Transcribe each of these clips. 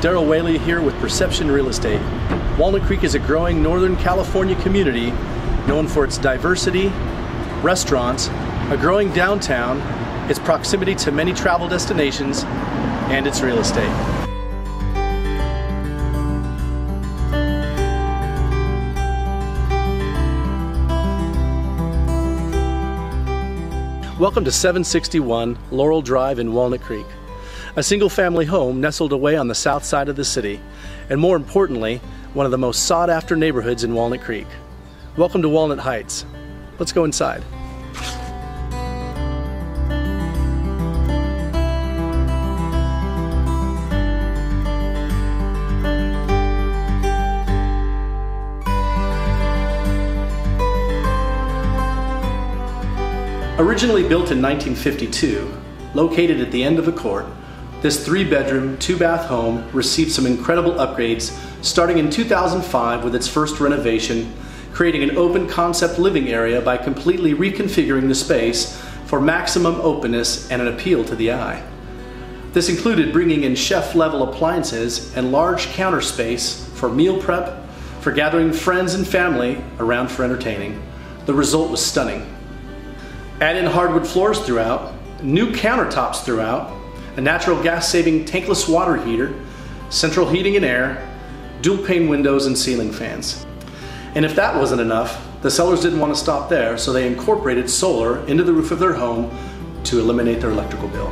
Daryl Whaley here with Perception Real Estate. Walnut Creek is a growing Northern California community known for its diversity, restaurants, a growing downtown, its proximity to many travel destinations, and its real estate. Welcome to 761 Laurel Drive in Walnut Creek, a single-family home nestled away on the south side of the city, and more importantly, one of the most sought-after neighborhoods in Walnut Creek. Welcome to Walnut Heights. Let's go inside. Originally built in 1952, located at the end of a court, this 3-bedroom, 2-bath home received some incredible upgrades starting in 2005 with its first renovation, creating an open concept living area by completely reconfiguring the space for maximum openness and an appeal to the eye. This included bringing in chef-level appliances and large counter space for meal prep, for gathering friends and family around for entertaining. The result was stunning. Add in hardwood floors throughout, new countertops throughout, a natural gas-saving tankless water heater, central heating and air, dual pane windows and ceiling fans. And if that wasn't enough, the sellers didn't want to stop there, so they incorporated solar into the roof of their home to eliminate their electrical bill.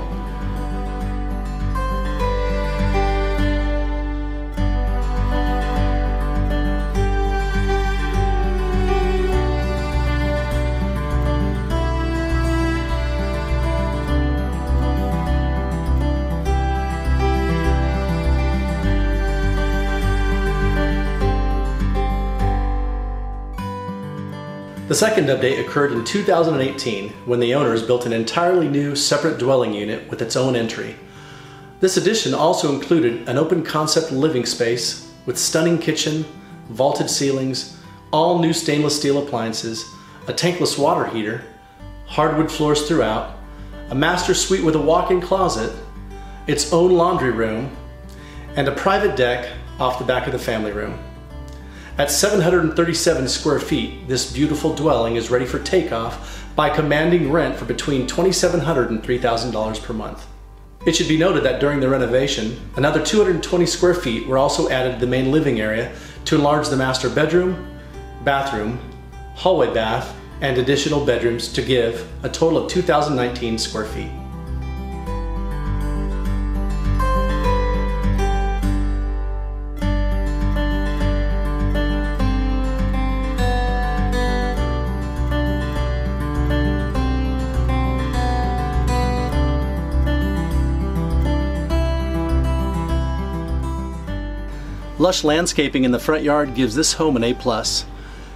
The second update occurred in 2018 when the owners built an entirely new separate dwelling unit with its own entry. This addition also included an open concept living space with stunning kitchen, vaulted ceilings, all new stainless steel appliances, a tankless water heater, hardwood floors throughout, a master suite with a walk-in closet, its own laundry room, and a private deck off the back of the family room. At 737 square feet, this beautiful dwelling is ready for takeoff by commanding rent for between $2,700 and $3,000 per month. It should be noted that during the renovation, another 220 square feet were also added to the main living area to enlarge the master bedroom, bathroom, hallway bath, and additional bedrooms to give a total of 2,019 square feet. Lush landscaping in the front yard gives this home an A+.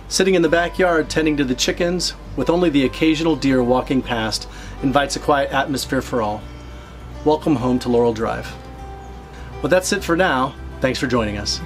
Sitting in the backyard tending to the chickens, with only the occasional deer walking past, invites a quiet atmosphere for all. Welcome home to Laurel Drive. Well, that's it for now. Thanks for joining us.